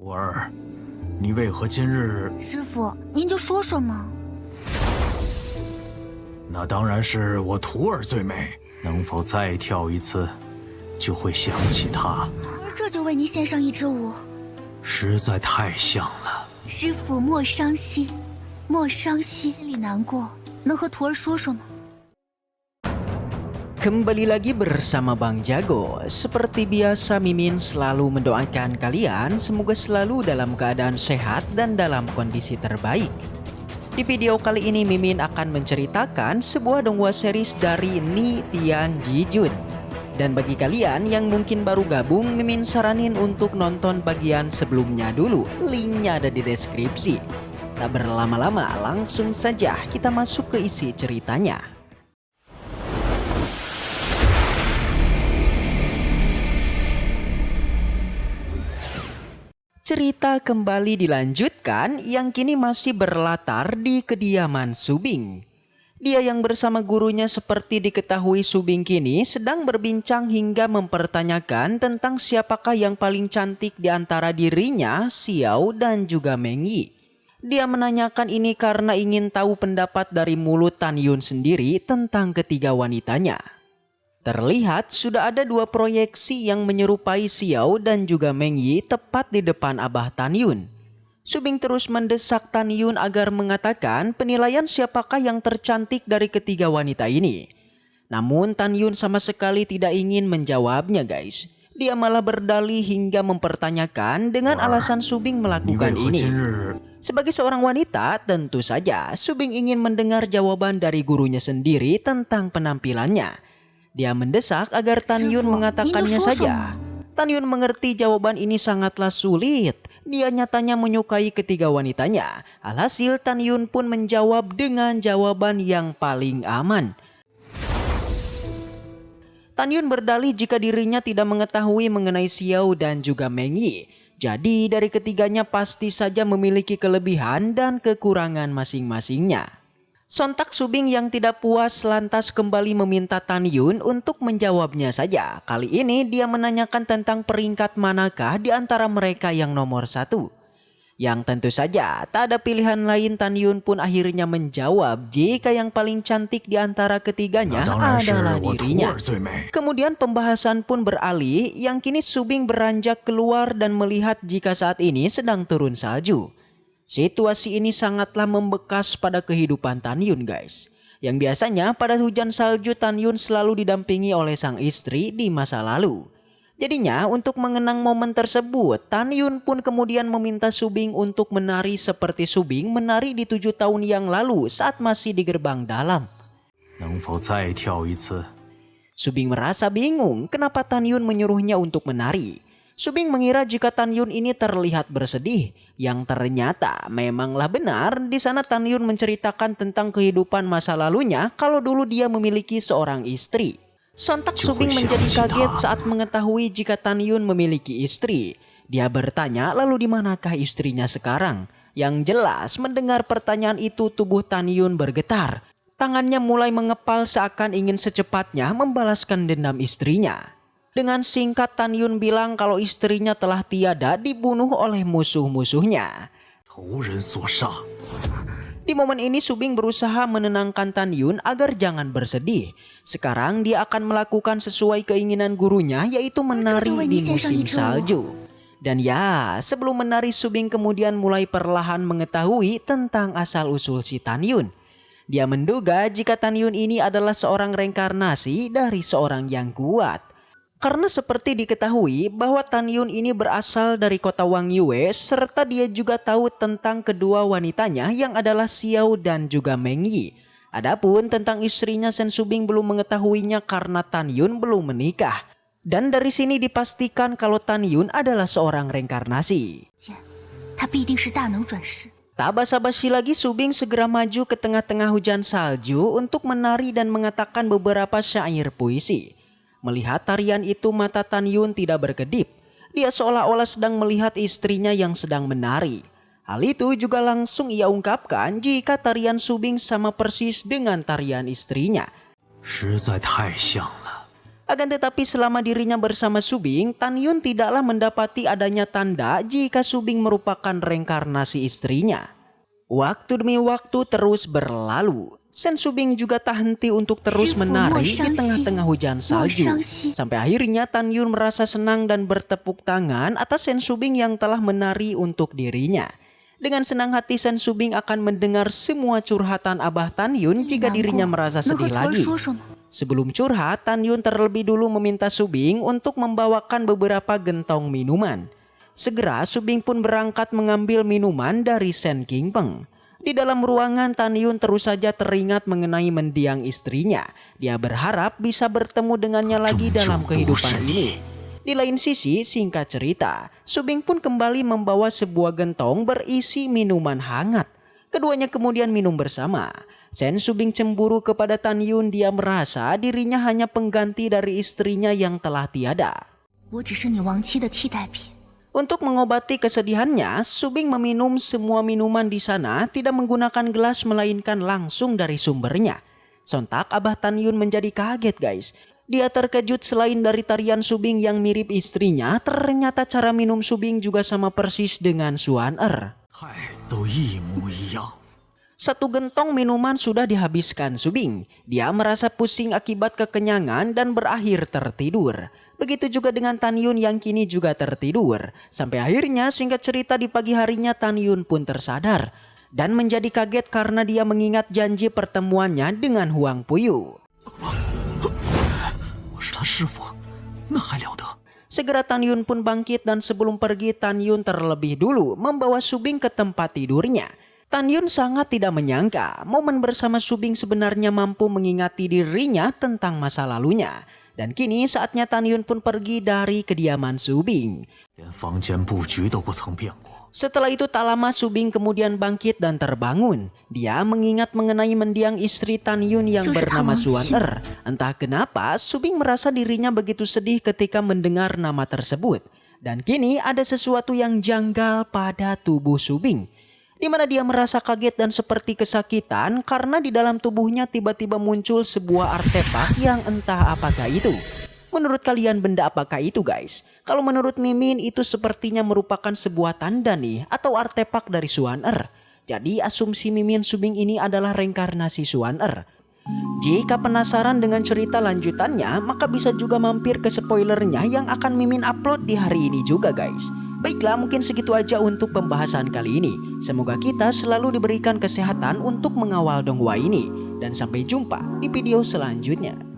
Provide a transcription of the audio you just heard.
徒儿，你为何今日？师傅，您就说说嘛。那当然是我徒儿最美，能否再跳一次，就会想起她。这就为您献上一支舞。实在太像了。师傅莫伤心，莫伤心，心里难过，能和徒儿说说吗？ Kembali lagi bersama Bang Jago. Seperti biasa Mimin selalu mendoakan kalian semoga selalu dalam keadaan sehat dan dalam kondisi terbaik. Di video kali ini Mimin akan menceritakan sebuah donghua series dari Ni Tian Ji-jun. Dan bagi kalian yang mungkin baru gabung, Mimin saranin untuk nonton bagian sebelumnya dulu. Linknya ada di deskripsi. Tak berlama-lama, langsung saja kita masuk ke isi ceritanya. Cerita kembali dilanjutkan yang kini masih berlatar di kediaman Subing. Dia yang bersama gurunya seperti diketahui Subing kini sedang berbincang hingga mempertanyakan tentang siapakah yang paling cantik di antara dirinya, Xiao dan juga Meng Yi. Dia menanyakan ini karena ingin tahu pendapat dari mulut Tan Yun sendiri tentang ketiga wanitanya. Terlihat sudah ada dua proyeksi yang menyerupai Xiao dan juga Meng Yi tepat di depan Abah Tan Yun. Subing terus mendesak Tan Yun agar mengatakan penilaian siapakah yang tercantik dari ketiga wanita ini. Namun Tan Yun sama sekali tidak ingin menjawabnya guys. Dia malah berdalih hingga mempertanyakan dengan alasan Subing melakukan ini. Sebagai seorang wanita tentu saja Subing ingin mendengar jawaban dari gurunya sendiri tentang penampilannya. Dia mendesak agar Tan Yun mengatakannya saja. Tan Yun mengerti jawaban ini sangatlah sulit. Dia nyatanya menyukai ketiga wanitanya. Alhasil Tan Yun pun menjawab dengan jawaban yang paling aman. Tan Yun berdalih jika dirinya tidak mengetahui mengenai Xiao dan juga Meng Yi. Jadi dari ketiganya pasti saja memiliki kelebihan dan kekurangan masing-masingnya. Sontak Subing yang tidak puas lantas kembali meminta Tan Yun untuk menjawabnya saja. Kali ini dia menanyakan tentang peringkat manakah di antara mereka yang nomor satu. Yang tentu saja tak ada pilihan lain, Tan Yun pun akhirnya menjawab jika yang paling cantik di antara ketiganya adalah dirinya. Kemudian pembahasan pun beralih yang kini Subing beranjak keluar dan melihat jika saat ini sedang turun salju. Situasi ini sangatlah membekas pada kehidupan Tan Yun guys. Yang biasanya pada hujan salju Tan Yun selalu didampingi oleh sang istri di masa lalu. Jadinya untuk mengenang momen tersebut Tan Yun pun kemudian meminta Subing untuk menari seperti Subing menari di 7 tahun yang lalu saat masih di gerbang dalam. Subing merasa bingung kenapa Tan Yun menyuruhnya untuk menari. Subing mengira jika Tan Yun ini terlihat bersedih, yang ternyata memanglah benar. Di sana Tan Yun menceritakan tentang kehidupan masa lalunya kalau dulu dia memiliki seorang istri. Sontak Subing menjadi kaget saat mengetahui jika Tan Yun memiliki istri. Dia bertanya lalu di manakah istrinya sekarang? Yang jelas mendengar pertanyaan itu tubuh Tan Yun bergetar. Tangannya mulai mengepal seakan ingin secepatnya membalaskan dendam istrinya. Dengan singkat Tan Yun bilang kalau istrinya telah tiada dibunuh oleh musuh-musuhnya. Di momen ini Subing berusaha menenangkan Tan Yun agar jangan bersedih. Sekarang dia akan melakukan sesuai keinginan gurunya yaitu menari di musim salju. Dan ya sebelum menari Subing kemudian mulai perlahan mengetahui tentang asal-usul si Tan Yun. Dia menduga jika Tan Yun ini adalah seorang reinkarnasi dari seorang yang kuat. Karena seperti diketahui bahwa Tan Yun ini berasal dari kota Wang Yue serta dia juga tahu tentang kedua wanitanya yang adalah Xiao dan juga Meng Yi. Adapun tentang istrinya Sen Subing belum mengetahuinya karena Tan Yun belum menikah. Dan dari sini dipastikan kalau Tan Yun adalah seorang reinkarnasi. Tak basa-basi lagi Subing segera maju ke tengah-tengah hujan salju untuk menari dan mengatakan beberapa syair puisi. Melihat tarian itu mata Tan Yun tidak berkedip. Dia seolah-olah sedang melihat istrinya yang sedang menari. Hal itu juga langsung ia ungkapkan jika tarian Subing sama persis dengan tarian istrinya. Akan tetapi selama dirinya bersama Subing, Tan Yun tidaklah mendapati adanya tanda jika Subing merupakan reinkarnasi istrinya. Waktu demi waktu terus berlalu. Sen Subing juga tak henti untuk terus menari di tengah-tengah hujan salju. Sampai akhirnya Tan Yun merasa senang dan bertepuk tangan atas Sen Subing yang telah menari untuk dirinya. Dengan senang hati Sen Subing akan mendengar semua curhatan Abah Tan Yun jika dirinya merasa sedih lagi. Sebelum curhat, Tan Yun terlebih dulu meminta Subing untuk membawakan beberapa gentong minuman. Segera Subing pun berangkat mengambil minuman dari Sen King Peng. Di dalam ruangan, Tan Yun terus saja teringat mengenai mendiang istrinya. Dia berharap bisa bertemu dengannya lagi dalam kehidupan ini. Di lain sisi, singkat cerita, Subing pun kembali membawa sebuah gentong berisi minuman hangat. Keduanya kemudian minum bersama. Sen Subing cemburu kepada Tan Yun. Dia merasa dirinya hanya pengganti dari istrinya yang telah tiada. Untuk mengobati kesedihannya, Subing meminum semua minuman di sana tidak menggunakan gelas melainkan langsung dari sumbernya. Sontak Abah Tan Yun menjadi kaget guys. Dia terkejut selain dari tarian Subing yang mirip istrinya, ternyata cara minum Subing juga sama persis dengan Suan Er. Satu gentong minuman sudah dihabiskan Subing. Dia merasa pusing akibat kekenyangan dan berakhir tertidur. Begitu juga dengan Tan Yun yang kini juga tertidur. Sampai akhirnya singkat cerita di pagi harinya Tan Yun pun tersadar. Dan menjadi kaget karena dia mengingat janji pertemuannya dengan Huang Puyu. Segera Tan Yun pun bangkit dan sebelum pergi Tan Yun terlebih dulu membawa Subing ke tempat tidurnya. Tan Yun sangat tidak menyangka momen bersama Subing sebenarnya mampu mengingati dirinya tentang masa lalunya. Dan kini saatnya Tan Yun pun pergi dari kediaman Subing. Setelah itu tak lama Subing kemudian bangkit dan terbangun. Dia mengingat mengenai mendiang istri Tan Yun yang bernama Suan Er. Entah kenapa Subing merasa dirinya begitu sedih ketika mendengar nama tersebut. Dan kini ada sesuatu yang janggal pada tubuh Subing. Di mana dia merasa kaget dan seperti kesakitan karena di dalam tubuhnya tiba-tiba muncul sebuah artefak yang entah apakah itu. Menurut kalian benda apakah itu guys? Kalau menurut Mimin itu sepertinya merupakan sebuah tanda nih atau artefak dari Suan Er. Jadi asumsi Mimin Subing ini adalah reinkarnasi Suan Er. Jika penasaran dengan cerita lanjutannya maka bisa juga mampir ke spoilernya yang akan Mimin upload di hari ini juga guys. Baiklah, mungkin segitu aja untuk pembahasan kali ini. Semoga kita selalu diberikan kesehatan untuk mengawal donghua ini. Dan sampai jumpa di video selanjutnya.